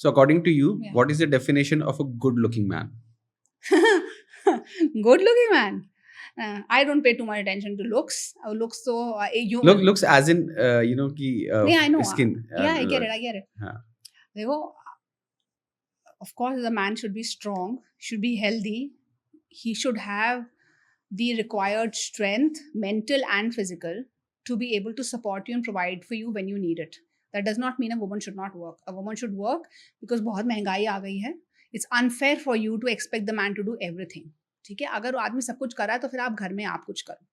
So according to you, Yeah. what is the definition of a good looking man? Good looking man. I don't pay too much attention to looks. Looks so you Looks as in ki yeah, I know. skin. Yeah, I get it. हाँ. देखो, of course the man should be strong, should be healthy, he should have the required strength, mental and physical, to be able to support you and provide for you when you need it. That does not mean a woman should not work. A woman should work because बहुत महंगाई आ गई है. It's unfair for you to expect the man to do everything. ठीक है, अगर वो आदमी सब कुछ कर रहा है तो फिर आप घर में आप कुछ करो.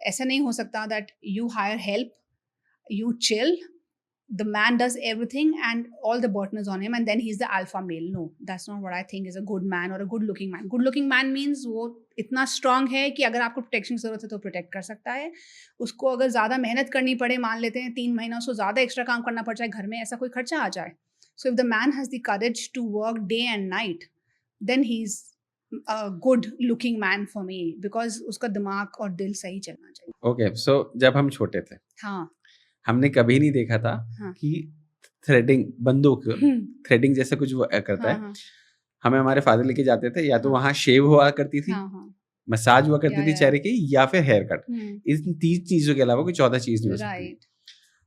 ऐसा नहीं हो सकता that you hire help, you chill, the man does everything and all the burden is on him and then he's the alpha male. No, that's not what I think is a good man or a good looking man. Good looking man means वो इतना strong है कि अगर आपको protection की जरूरत है तो protect कर सकता है. उसको अगर ज़्यादा मेहनत करनी पड़े, मान लेते हैं 3 महीना उसको ज़्यादा एक्स्ट्रा काम करना पड़ जाए, घर में ऐसा कोई खर्चा आ जाए. So if the man has the courage to work day and night, then he's a good looking man for me because उसका दिमाग और दिल सही चलना चाहिए. Okay, so जब हम छोटे थे, हाँ, हमने कभी नहीं देखा था हाँ. कि थ्रेडिंग, बंदूक थ्रेडिंग जैसा कुछ वो करता हाँ, है. हाँ, हमें हमारे फादर लेके जाते थे, या तो हाँ. वहाँ शेव हुआ करती थी, हाँ, हाँ. मसाज हुआ करती थी या. चेहरे की, या फिर हेयर कट. हम्म. इन 3 चीजों के अलावा कोई चौथा चीज नहीं हो सकती. राइट.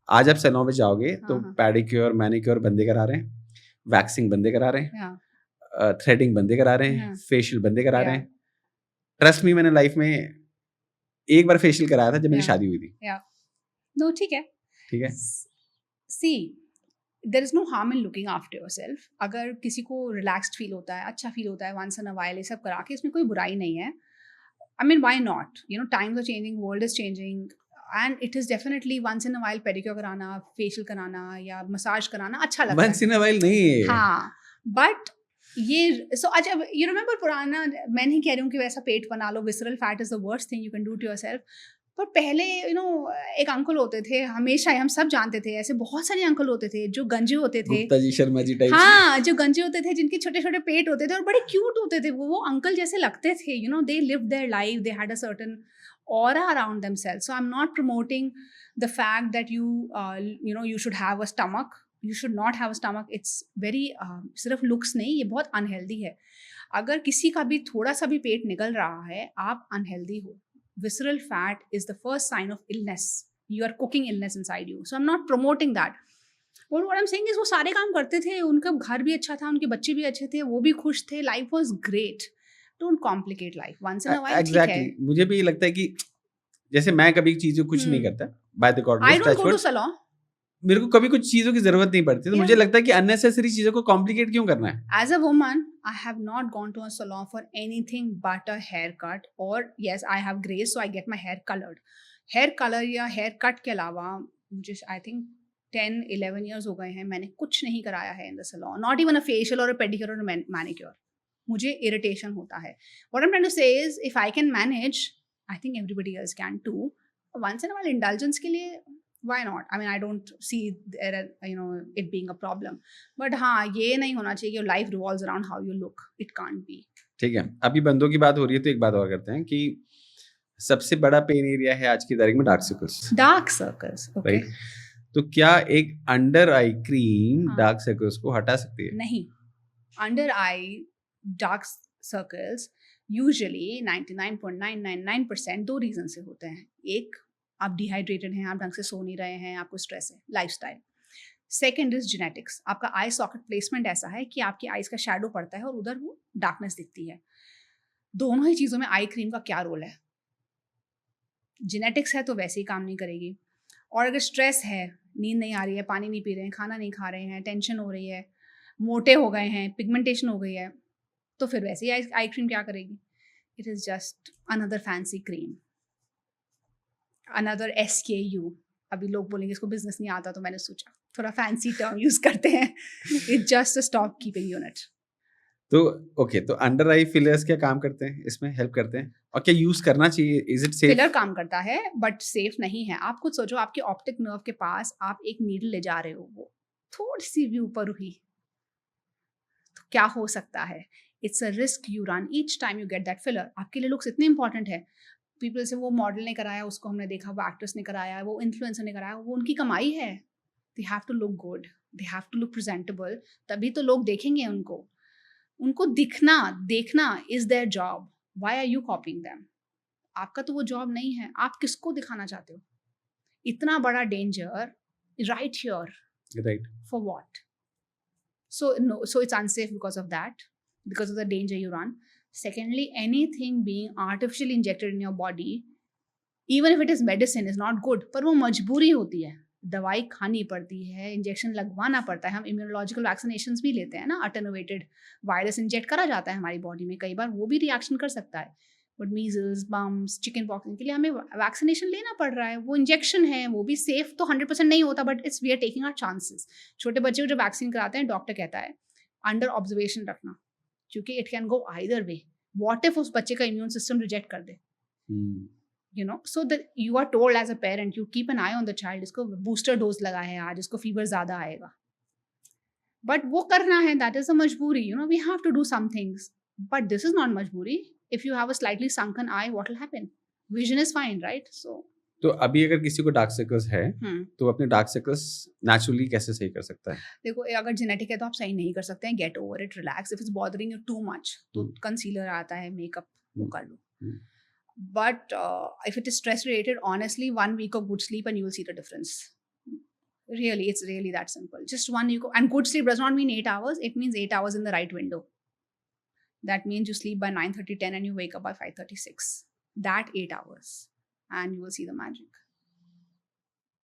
आज आप सैलून में जाओगे तो हाँ. पेडिक्योर मैनिक्योर बंदे करा रहे हैं, वैक्सिंग बंदे करा रहे हैं, हाँ. थ्रेडिंग बंदे करा रहे हैं, हाँ. फेशियल बंदे करा रहे या. हैं. ट्रस्ट मी, मैंने लाइफ में एक बार फेशियल कराया था जब मेरी या. शादी हुई थी. नो, ठीक है. ठीक है. See, there is no harm in looking after yourself. अगर किसी को रिलैक्स्ड फील होता है, अच्छा फील होता है वंस इन अ व्हाइल, ये सब करा के इसमें कोई बुराई नहीं है. I mean why not, you know, times are changing, world is changing and it is definitely once in a while pedicure कराना, फेशियल कराना या मसाज कराना अच्छा लगता है. वंस इन अ व्हाइल नहीं है. हाँ, बट ये सो अच्छा, यू रिमेंबर पुराना, मैं नहीं कह रही हूँ कि वैसा पेट बना लो, visceral fat is the worst thing you can do to yourself. पर पहले यू नो एक अंकल होते थे, हमेशा हम सब जानते थे, ऐसे बहुत सारे अंकल होते थे जो गंजे होते थे. गुप्ता जी, शर्मा जी टाइप. हाँ, जो गंजे होते थे, जिनके छोटे छोटे पेट होते थे और बड़े क्यूट होते थे, वो अंकल जैसे लगते थे. You know, they lived their life, they had a certain aura around themselves. So I'm not promoting the fact that you should have a stomach. You should not have a stomach. It's very सिर्फ looks नहीं, ये बहुत unhealthy है. अगर किसी का भी थोड़ा सा भी पेट निकल रहा है, आप unhealthy हो. Visceral fat is the first sign of illness. You are cooking illness inside you. So I'm not promoting that. But what I'm saying is वो सारे काम करते थे, उनका घर भी अच्छा था, उनके बच्चे भी अच्छे थे, वो भी खुश थे, life was great. Don't complicate life. Once in a while ठीक है. Exactly. मुझे भी लगता है कि जैसे मैं कभी चीजों कुछ नहीं करता, by the God I don't go to salon. मेरे को कभी कुछ चीजों की जरूरत नहीं पड़ती, तो Yeah. मुझे लगता है कि अननेसेसरी चीजों को कॉम्प्लिकेट क्यों करना है. As a woman, I have not gone to a salon for anything but a haircut, or yes, I have grays, so I get my hair colored. Hair color या hair cut के अलावा मुझे I think 10-11 years हो गए हैं, मैंने कुछ नहीं कराया है in the salon. Not even a facial or a pedicure or a manicure. मुझे irritation होता है. What I'm trying to say is, if I can manage, I think everybody else can too. Once in a while indulgence के लिए, why not? I mean, I don't see there, it being a problem. But हाँ, ये नहीं होना चाहिए कि your life revolves around how you look. It can't be. ठीक है. अभी बंदों की बात हो रही है तो एक बात और करते हैं कि सबसे बड़ा पेन एरिया है आज की तारीख में dark circles. Dark circles, okay. Right. तो क्या एक अंडर आई क्रीम हाँ. डार्क सर्कल्स को हटा सकती है? नहीं. Under eye dark circles usually 99.999% दो रीजन से होते हैं. एक, आप डिहाइड्रेटेड हैं, आप ढंग से सो नहीं रहे हैं, आपको स्ट्रेस है, लाइफस्टाइल. Second is genetics. आपका आई सॉकेट प्लेसमेंट ऐसा है कि आपकी आईज का शैडो पड़ता है और उधर वो डार्कनेस दिखती है. दोनों ही चीज़ों में आई क्रीम का क्या रोल है? जेनेटिक्स है तो वैसे ही काम नहीं करेगी. और अगर स्ट्रेस है, नींद नहीं आ रही है, पानी नहीं पी रहे हैं, खाना नहीं खा रहे हैं, टेंशन हो रही है, मोटे हो गए हैं, पिगमेंटेशन हो गई है, तो फिर वैसे ही आई क्रीम क्या करेगी? It is just another fancy cream, another SKU. अभी लोग बोलेंगे इसको बिजनेस नहीं आता, तो मैंने सोचा थोड़ा फैंसी टर्म यूज करते हैं. It's just a stock keeping unit. तो ओके, तो अंडर आई फिलर्स क्या काम करते हैं, इसमें हेल्प करते हैं, और क्या यूज करना चाहिए? Is it safe? फिलर काम करता है बट सेफ नहीं है. आप खुद सोचो, आपके ऑप्टिक नर्व के पास आप एक नीडल ले जा रहे हो, वो थोड़ी सी भी ऊपर हुई तो क्या हो सकता है? It's a risk you run each time you get that filler. आपके लिए लुक्स इतने इंपॉर्टेंट है. पीपल से वो मॉडल ने कराया, उसको हमने देखा, वो एक्ट्रेस ने कराया, वो इन्फ्लुएंसर ने कराया, वो उनकी कमाई है. they have to look good, they have to look presentable, तभी तो लोग देखेंगे उनको दिखना देखना is their job. Why are you copying them? आपका तो वो जॉब नहीं है, आप किसको दिखाना चाहते हो? इतना बड़ा danger right here, Right. for what? So no, so it's unsafe because of that, because of the danger you run. Secondly, anything being artificially injected in your body, even if it is medicine, is not good. पर वो मजबूरी होती है, दवाई खानी पड़ती है, injection लगवाना पड़ता है. हम इम्यूनोलॉजिकल वैक्सीनेशंस भी लेते हैं ना, अटेनुएटेड वायरस इंजेक्ट करा जाता है हमारी बॉडी में, कई बार वो भी रिएक्शन कर सकता है. बट मीजल्स, बम्स, चिकन पॉक्स के लिए हमें वैक्सीनेशन लेना पड़ रहा है. वो इंजेक्शन है, वो भी सेफ तो 100% नहीं होता, but it's we are taking our chances. छोटे बच्चे को जब वैक्सीन कराते हैं, डॉक्टर कहता है अंडर ऑब्जर्वेशन रखना, क्योंकि it can go either way. What if उस बच्चे का इम्यून सिस्टम रिजेक्ट कर दे, you know, so that you are told as a parent, you keep an eye on the child, इसको booster dose लगा है आज, इसको fever ज़्यादा आएगा. But वो करना है, that is a मजबूरी. You know, we have to do some things. But this is not मजबूरी. If you have a slightly sunken eye, what will happen? Vision is fine, right? So तो अभी अगर किसी को डार्क सर्कल्स है तो अपने डार्क सर्कल्स नेचुरली कैसे सही कर सकता है? देखो, अगर जेनेटिक है तो आप सही नहीं कर सकते हैं. Get over it, relax. If it's bothering you too much तो कंसीलर आता है, मेकअप वो कर लो. But if it is stress related, honestly, 1 week of good sleep and you will see the difference. Really, it's really that simple. Just 1 week and good sleep does not mean 8 hours. It means 8 hours in the right window. That means you sleep by 9:30, 10 and you wake up by 5:36. That 8 hours and you will see the magic.